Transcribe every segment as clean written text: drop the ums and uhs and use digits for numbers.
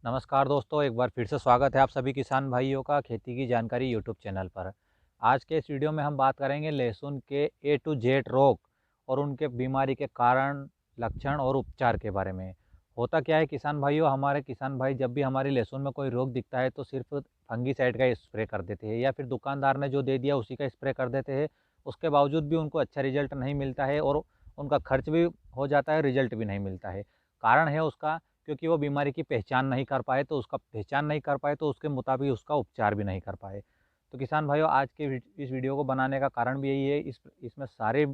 नमस्कार दोस्तों, एक बार फिर से स्वागत है आप सभी किसान भाइयों का खेती की जानकारी यूट्यूब चैनल पर। आज के इस वीडियो में हम बात करेंगे लहसुन के ए टू जेड रोग और उनके बीमारी के कारण, लक्षण और उपचार के बारे में। होता क्या है किसान भाइयों, हमारे किसान भाई जब भी हमारी लहसुन में कोई रोग दिखता है तो सिर्फ फंगीसाइड का स्प्रे कर देते हैं या फिर दुकानदार ने जो दे दिया उसी का स्प्रे कर देते हैं। उसके बावजूद भी उनको अच्छा रिजल्ट नहीं मिलता है और उनका खर्च भी हो जाता है, रिजल्ट भी नहीं मिलता है। कारण है उसका, क्योंकि वो बीमारी की पहचान नहीं कर पाए, तो उसका पहचान नहीं कर पाए तो उसके मुताबिक उसका उपचार भी नहीं कर पाए। तो किसान भाइयों, आज के इस वीडियो को बनाने का कारण भी यही है। इसमें सारी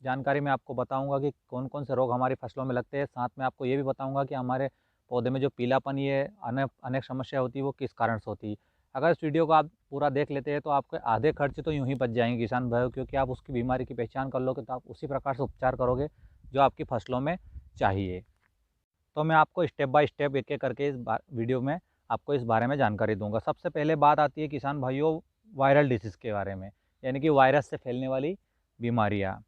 जानकारी मैं आपको बताऊंगा कि कौन कौन से रोग हमारी फसलों में लगते हैं। साथ में आपको ये भी बताऊंगा कि हमारे पौधे में जो पीलापन, ये अनेक अनेक समस्या होती है, वो किस कारण से होती है। अगर इस वीडियो को आप पूरा देख लेते हैं तो आपके आधे खर्च तो यूँ ही बच जाएंगे किसान भाइयों, क्योंकि आप उसकी बीमारी की पहचान कर लोगे तो आप उसी प्रकार से उपचार करोगे जो आपकी फसलों में चाहिए। तो मैं आपको स्टेप बाय स्टेप एक-एक करके इस वीडियो में आपको इस बारे में जानकारी दूँगा। सबसे पहले बात आती है किसान भाइयों वायरल डिसीज़ के बारे में, यानी कि वायरस से फैलने वाली बीमारियाँ।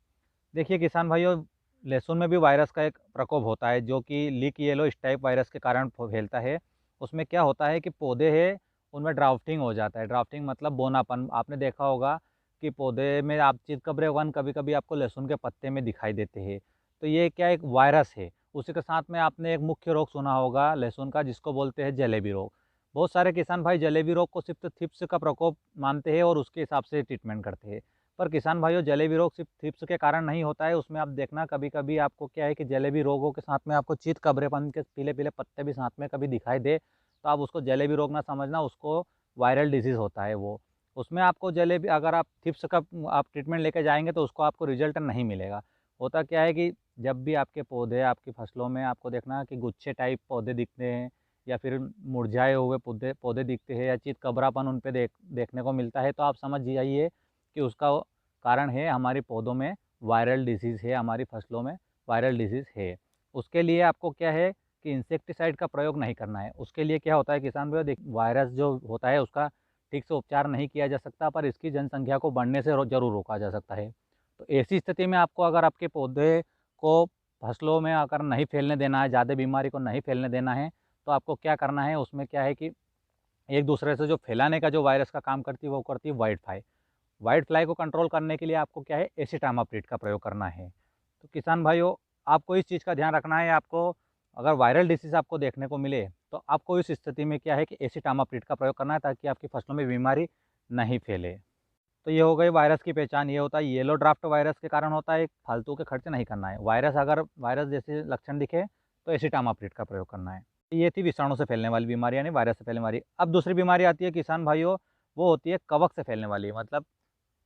देखिए किसान भाइयों, लहसुन में भी वायरस का एक प्रकोप होता है जो कि लीक येलो स्टाइप वायरस के कारण फैलता है। उसमें क्या होता है कि पौधे हैं, उनमें ड्राफ्टिंग हो जाता है। ड्राफ्टिंग मतलब बौनापन। आपने देखा होगा कि पौधे में आप चितकबरे वन कभी-कभी आपको लहसुन के पत्ते में दिखाई देते हैं। तो ये क्या एक वायरस है। उसी के साथ में आपने एक मुख्य रोग सुना होगा लहसुन का, जिसको बोलते हैं जलेबी रोग। बहुत सारे किसान भाई जलेबी रोग को सिर्फ थ्रिप्स का प्रकोप मानते हैं और उसके हिसाब से ट्रीटमेंट करते हैं। पर किसान भाइयों, जलेबी रोग सिर्फ थ्रिप्स के कारण नहीं होता है। उसमें आप देखना कभी-कभी आपको क्या है कि जलेबी रोगों के साथ में आपको चितकबरेपन के पीले-पीले पत्ते भी साथ में कभी दिखाई दे, तो आप उसको जलेबी रोग ना समझना, उसको वायरल डिसीज़ होता है वो। उसमें आपको जलेबी, अगर आप थ्रिप्स का आप ट्रीटमेंट लेके जाएँगे तो उसको आपको रिज़ल्ट नहीं मिलेगा। होता क्या है कि जब भी आपके पौधे, आपकी फसलों में आपको देखना कि गुच्छे टाइप पौधे दिखते हैं या फिर मुरझाए हुए पौधे पौधे दिखते हैं या चितकबरापन उन पे देखने को मिलता है, तो आप समझ जाइए कि उसका कारण है हमारे पौधों में वायरल डिसीज़ है, हमारी फसलों में वायरल डिसीज़ है। उसके लिए आपको क्या है कि इंसेक्टिसाइड का प्रयोग नहीं करना है। उसके लिए क्या होता है किसान भाइयों, वायरस जो होता है उसका ठीक से उपचार नहीं किया जा सकता, पर इसकी जनसंख्या को बढ़ने से ज़रूर रोका जा सकता है। तो ऐसी स्थिति में आपको, अगर आपके पौधे को फसलों में अगर नहीं फैलने देना है, ज़्यादा बीमारी को नहीं फैलने देना है, तो आपको क्या करना है, उसमें क्या है कि एक दूसरे से जो फैलाने का जो वायरस का काम करती है वो करती है व्हाइट फ्लाई। व्हाइट फ्लाई को कंट्रोल करने के लिए आपको क्या है, एसिटामाप्रिड का प्रयोग करना है। तो किसान भाइयों, आपको इस चीज़ का ध्यान रखना है। आपको अगर वायरल डिसीज़ आपको देखने को मिले तो आपको इस स्थिति में क्या है कि एसिटामाप्रिड का प्रयोग करना है, ताकि आपकी फसलों में बीमारी नहीं फैले। तो ये हो गई वायरस की पहचान। ये होता है येलो ड्राफ्ट, वायरस के कारण होता है। फालतू के खर्च नहीं करना है। वायरस, अगर वायरस जैसे लक्षण दिखे तो एसिटामाप्रिड का प्रयोग करना है। ये थी विषाणु से फैलने वाली बीमारी, यानी वायरस से फैलने वाली। अब दूसरी बीमारी आती है किसान भाइयों, वो होती है कवक से फैलने वाली, मतलब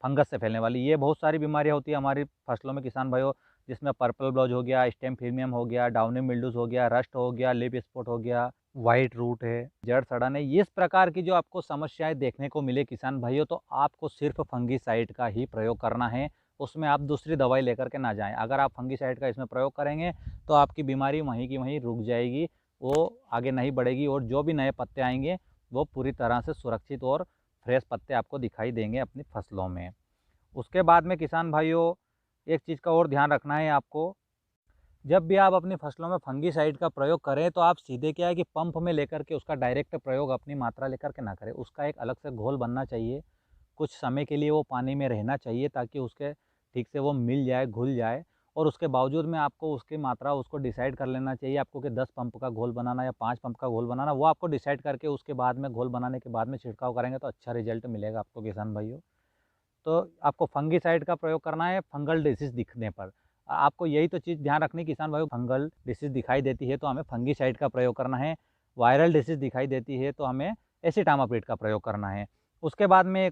फंगस से फैलने वाली। ये बहुत सारी बीमारियाँ होती है हमारी फसलों में किसान भाइयों, जिसमें पर्पल ब्लॉज हो गया, स्टेम फिल्मियम हो गया, डाउनी मिल्ड्यूज हो गया, रस्ट हो गया, लीफ स्पॉट हो गया, वाइट रूट है, जड़ सड़न है। ये इस प्रकार की जो आपको समस्याएं देखने को मिले किसान भाइयों, तो आपको सिर्फ फंगीसाइड का ही प्रयोग करना है। उसमें आप दूसरी दवाई लेकर के ना जाएं। अगर आप फंगीसाइड का इसमें प्रयोग करेंगे तो आपकी बीमारी वहीं की वहीं रुक जाएगी, वो आगे नहीं बढ़ेगी और जो भी नए पत्ते आएंगे वो पूरी तरह से सुरक्षित और फ्रेश पत्ते आपको दिखाई देंगे अपनी फसलों में। उसके बाद में किसान भाइयों, एक चीज़ का और ध्यान रखना है आपको। जब भी आप अपनी फसलों में फंगीसाइड का प्रयोग करें तो आप सीधे क्या है कि पंप में लेकर के उसका डायरेक्ट प्रयोग अपनी मात्रा लेकर के ना करें। उसका एक अलग से घोल बनना चाहिए। कुछ समय के लिए वो पानी में रहना चाहिए, ताकि उसके ठीक से वो मिल जाए, घुल जाए। और उसके बावजूद में आपको उसकी मात्रा उसको डिसाइड कर लेना चाहिए आपको कि 10 पंप का घोल बनाना या 5 पंप का घोल बनाना। वो आपको डिसाइड करके उसके बाद में, घोल बनाने के बाद में छिड़काव करेंगे तो अच्छा रिजल्ट मिलेगा आपको किसान भाइयों। तो आपको फंगीसाइड का प्रयोग करना है फंगल डिसीज़ दिखने पर। आपको यही तो चीज़ ध्यान रखनी किसान भाइयों, फंगल डिसीज़ दिखाई देती है तो हमें फंगीसाइड का प्रयोग करना है। वायरल डिसीज़ दिखाई देती है तो हमें एसिटामाप्रिड का प्रयोग करना है। उसके बाद में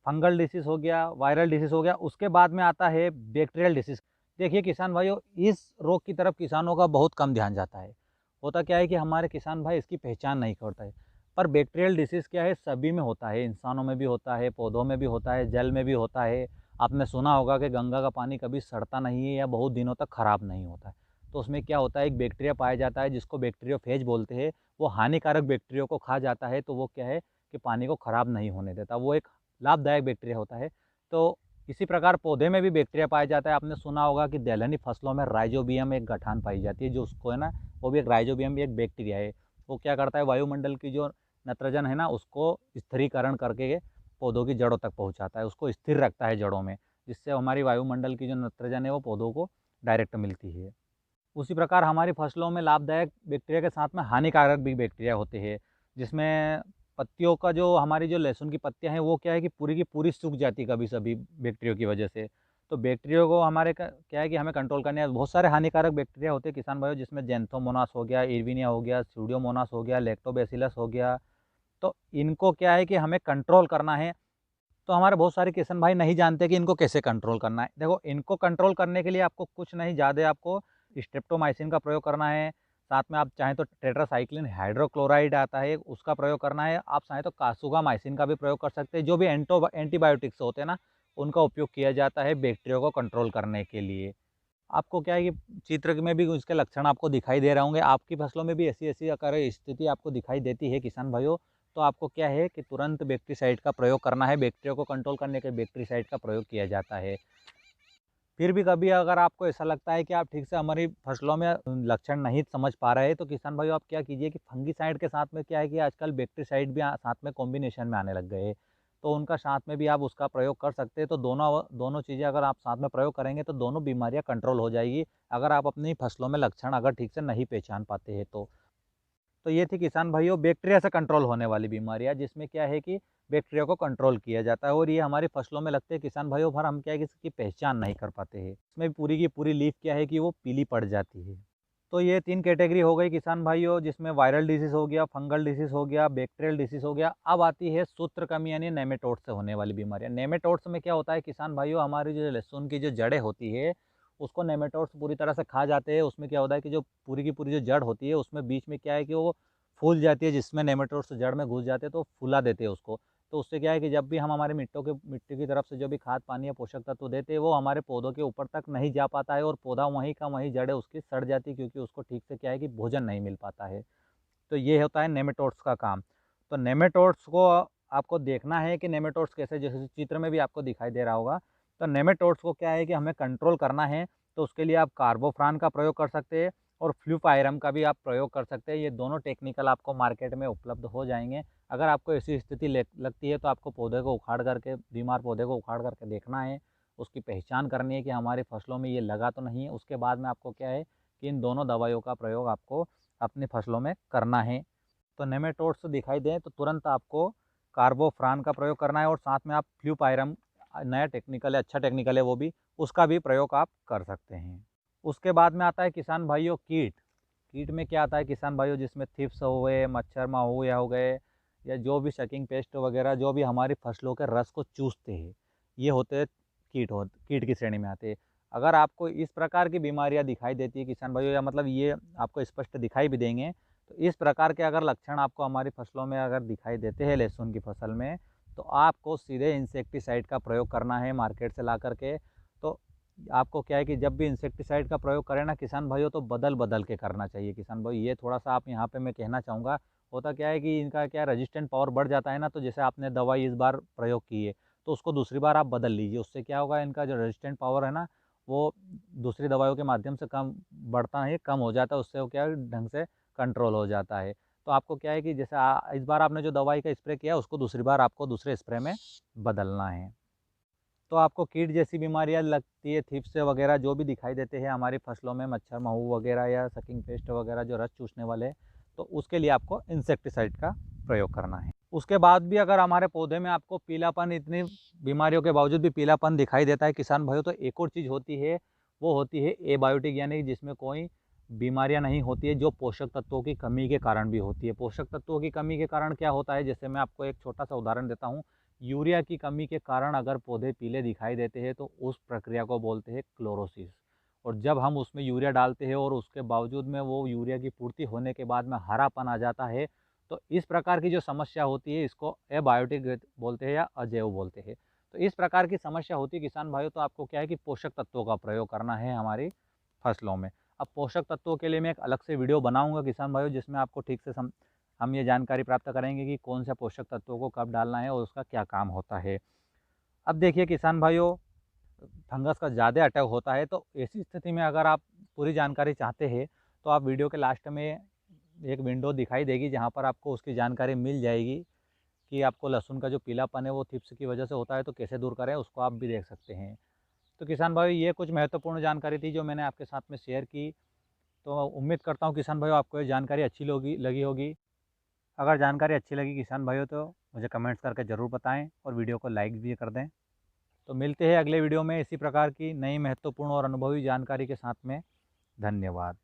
फंगल डिसीज़ हो गया, वायरल डिसीज़ हो गया, उसके बाद में आता है बैक्टीरियल डिसीज़। देखिए किसान भाइयों, इस रोग की तरफ किसानों का बहुत कम ध्यान जाता है। होता क्या है कि हमारे किसान भाई इसकी पहचान नहीं करता है। पर बैक्टीरियल डिसीज़ क्या है, सभी में होता है, इंसानों में भी होता है, पौधों में भी होता है, जल में भी होता है। आपने सुना होगा कि गंगा का पानी कभी सड़ता नहीं है या बहुत दिनों तक खराब नहीं होता है। तो उसमें क्या होता है, एक बैक्टीरिया पाया जाता है जिसको बैक्टीरियोफेज बोलते हैं। वो हानिकारक बैक्टीरिया को खा जाता है, तो वो क्या है कि पानी को खराब नहीं होने देता। वो एक लाभदायक बैक्टीरिया होता है। तो इसी प्रकार पौधे में भी बैक्टीरिया पाया जाता है। आपने सुना होगा कि दलहनी फसलों में राइजोबियम एक गठान पाई जाती है, जो उसको है ना, वो भी एक राइजोबियम भी एक बैक्टीरिया है। वो क्या करता है, वायुमंडल की जो नाइट्रोजन है ना उसको स्थिरीकरण करके पौधों की जड़ों तक पहुंचाता है, उसको स्थिर रखता है जड़ों में, जिससे हमारी वायुमंडल की जो नाइट्रोजन है वो पौधों को डायरेक्ट मिलती है। उसी प्रकार हमारी फसलों में लाभदायक बैक्टीरिया के साथ में हानिकारक भी बैक्टीरिया होते हैं, जिसमें पत्तियों का जो हमारी जो लहसुन की पत्तियां हैं वो क्या है कि पूरी की पूरी सूख जाती है कभी सभी बैक्टीरिया की वजह से। तो बैक्टीरिया को हमारे क्या है कि हमें कंट्रोल करने हैं। बहुत सारे हानिकारक बैक्टीरिया होते हैं किसान भाइयों, जिसमें जेंथोमोनास हो गया, इरविनिया हो गया, स्यूडोमोनास हो गया, लैक्टोबैसिलस हो गया। तो इनको क्या है कि हमें कंट्रोल करना है। तो हमारे बहुत सारे किसान भाई नहीं जानते कि इनको कैसे कंट्रोल करना है। देखो, इनको कंट्रोल करने के लिए आपको कुछ नहीं ज़्यादा, आपको स्ट्रेप्टोमाइसिन का प्रयोग करना है। साथ में आप चाहें तो टेट्रासाइक्लिन हाइड्रोक्लोराइड आता है, उसका प्रयोग करना है। आप चाहें तो कासुगामाइसिन का भी प्रयोग कर सकते हैं। जो भी एंटीबायोटिक्स होते हैं ना, उनका उपयोग किया जाता है बैक्टीरिया को कंट्रोल करने के लिए। आपको क्या है कि चित्र में भी इसके लक्षण आपको दिखाई दे रहे होंगे। आपकी फसलों में भी ऐसी-ऐसी अगर स्थिति आपको दिखाई देती है किसान भाइयों, तो आपको क्या है कि तुरंत बैक्टीसाइड का प्रयोग करना है। बैक्टीरिया को कंट्रोल करने के बैक्टीसाइड का प्रयोग किया जाता है। फिर भी कभी अगर आपको ऐसा लगता है कि आप ठीक से हमारी फसलों में लक्षण नहीं समझ पा रहे हैं, तो किसान भाइयों आप क्या कीजिए कि फंगिसाइड के साथ में क्या है कि आजकल बैक्टीसाइड भी साथ में कॉम्बिनेशन में आने लग गए हैं। तो उनका साथ में भी आप उसका प्रयोग कर सकते हैं। तो दोनों दोनों चीज़ें अगर आप साथ में प्रयोग करेंगे तो दोनों बीमारियां कंट्रोल हो जाएगी, अगर आप अपनी फसलों में लक्षण अगर ठीक से नहीं पहचान पाते हैं तो। तो ये थी किसान भाइयों बैक्टीरिया से कंट्रोल होने वाली बीमारियां, जिसमें क्या है कि बैक्टीरिया को कंट्रोल किया जाता है और ये हमारी फसलों में लगते हैं किसान भाइयों, पर हम क्या है कि इसकी पहचान नहीं कर पाते हैं। इसमें पूरी की पूरी लीफ क्या है कि वो पीली पड़ जाती है। तो ये 3 कैटेगरी हो गई किसान भाइयों, जिसमें वायरल डिसीज़ हो गया, फंगल डिसीज़ हो गया, बैक्टीरियल डिसीज़ हो गया। अब आती है सूत्रकृमि यानी नेमेटोड से होने वाली बीमारियाँ। नेमेटोड्स में क्या होता है किसान भाइयों, हमारी जो लहसुन की जो जड़ें होती है, उसको नेमेटोड्स पूरी तरह से खा जाते हैं। उसमें क्या होता है कि जो पूरी की पूरी जो जड़ होती है, उसमें बीच में क्या है कि वो फूल जाती है, जिसमें नेमेटोड्स जड़ में घुस जाते हैं तो फुला देते हैं उसको। तो उससे क्या है कि जब भी हम हमारे मिट्टी की तरफ से जो भी खाद पानी या पोषक तत्व देते हैं, वो हमारे पौधों के ऊपर तक नहीं जा पाता है और पौधा वहीं का वहीं जड़ें उसकी सड़ जाती है, क्योंकि उसको ठीक से क्या है कि भोजन नहीं मिल पाता है। तो ये होता है नेमेटोड्स का काम। तो नेमेटोड्स को आपको देखना है कि नेमेटोड्स कैसे, जैसे चित्र में भी आपको दिखाई दे रहा होगा। तो नेमेटोड्स को क्या है कि हमें कंट्रोल करना है, तो उसके लिए आप कार्बोफ्रान का प्रयोग कर सकते हैं और फ्लूपायरम का भी आप प्रयोग कर सकते हैं। ये दोनों टेक्निकल आपको मार्केट में उपलब्ध हो जाएंगे। अगर आपको ऐसी स्थिति लगती है तो आपको पौधे को उखाड़ करके, बीमार पौधे को उखाड़ करके देखना है, उसकी पहचान करनी है कि हमारी फसलों में ये लगा तो नहीं है। उसके बाद में आपको क्या है कि इन दोनों दवाइयों का प्रयोग आपको अपनी फसलों में करना है। तो नेमेटोड्स दिखाई दें तो तुरंत आपको कार्बोफ्रान का प्रयोग करना है और साथ में आप फ्लूपायरम, नया टेक्निकल है, अच्छा टेक्निकल है वो भी, उसका भी प्रयोग आप कर सकते हैं। उसके बाद में आता है किसान भाइयों कीट। कीट में क्या आता है किसान भाइयों, जिसमें थिप्स हो गए, मच्छर माहू या हो गए, या जो भी सकिंग पेस्ट वगैरह जो भी हमारी फसलों के रस को चूसते हैं, ये होते हैं कीट की श्रेणी में आते हैं। अगर आपको इस प्रकार की बीमारियां दिखाई देती है किसान भाइयों, या मतलब ये आपको स्पष्ट दिखाई भी देंगे, तो इस प्रकार के अगर लक्षण आपको हमारी फसलों में अगर दिखाई देते हैं लहसुन की फसल में, तो आपको सीधे इंसेक्टिसाइड का प्रयोग करना है मार्केट से ला करके। तो आपको क्या है कि जब भी इंसेक्टिसाइड का प्रयोग करें ना किसान भाइयों, तो बदल बदल के करना चाहिए किसान भाई। ये थोड़ा सा आप यहाँ पे मैं कहना चाहूँगा, होता क्या है कि इनका क्या रेजिस्टेंट पावर बढ़ जाता है ना। तो जैसे आपने दवाई इस बार प्रयोग की है, तो उसको दूसरी बार आप बदल लीजिए। उससे क्या होगा, इनका जो रेजिस्टेंट पावर है ना, वो दूसरी दवाइयों के माध्यम से कम बढ़ता है, कम हो जाता है। उससे वो क्या है, ढंग से कंट्रोल हो जाता है। तो आपको क्या है कि जैसे इस बार आपने जो दवाई का स्प्रे किया, उसको दूसरी बार आपको दूसरे स्प्रे में बदलना है। तो आपको कीट जैसी बीमारियां लगती है, थिप्स वगैरह जो भी दिखाई देते हैं हमारी फसलों में, मच्छर महू वगैरह या सकिंग पेस्ट वगैरह जो रस चूसने वाले हैं, तो उसके लिए आपको इंसेक्टिसाइड का प्रयोग करना है। उसके बाद भी अगर हमारे पौधे में आपको पीलापन, इतनी बीमारियों के बावजूद भी पीलापन दिखाई देता है किसान भाइयों, तो एक और चीज़ होती है, वो होती है एबायोटिक, यानी जिसमें कोई बीमारियां नहीं होती है, जो पोषक तत्वों की कमी के कारण भी होती है। पोषक तत्वों की कमी के कारण क्या होता है, जैसे मैं आपको एक छोटा सा उदाहरण देता हूँ। यूरिया की कमी के कारण अगर पौधे पीले दिखाई देते हैं, तो उस प्रक्रिया को बोलते हैं क्लोरोसिस। और जब हम उसमें यूरिया डालते हैं और उसके बावजूद में वो यूरिया की पूर्ति होने के बाद में हरापन आ जाता है, तो इस प्रकार की जो समस्या होती है, इसको एबायोटिक बोलते हैं या अजैव बोलते हैं। तो इस प्रकार की समस्या होती है किसान भाइयों, तो आपको क्या है कि पोषक तत्वों का प्रयोग करना है हमारी फसलों में। अब पोषक तत्वों के लिए मैं एक अलग से वीडियो बनाऊंगा किसान भाइयों, जिसमें आपको ठीक से हम ये जानकारी प्राप्त करेंगे कि कौन से पोषक तत्वों को कब डालना है और उसका क्या काम होता है। अब देखिए किसान भाइयों, फंगस का ज़्यादा अटैक होता है, तो ऐसी स्थिति में अगर आप पूरी जानकारी चाहते हैं, तो आप वीडियो के लास्ट में एक विंडो दिखाई देगी जहाँ पर आपको उसकी जानकारी मिल जाएगी कि आपको लहसुन का जो पीलापन है वो थ्रिप्स की वजह से होता है, तो कैसे दूर करें उसको आप भी देख सकते हैं। तो किसान भाई ये कुछ महत्वपूर्ण जानकारी थी जो मैंने आपके साथ में शेयर की। तो उम्मीद करता हूँ किसान भाइयों आपको ये जानकारी अच्छी लगी होगी। अगर जानकारी अच्छी लगी किसान भाइयों तो मुझे कमेंट्स करके ज़रूर बताएं और वीडियो को लाइक भी कर दें। तो मिलते हैं अगले वीडियो में इसी प्रकार की नई महत्वपूर्ण और अनुभवी जानकारी के साथ में। धन्यवाद।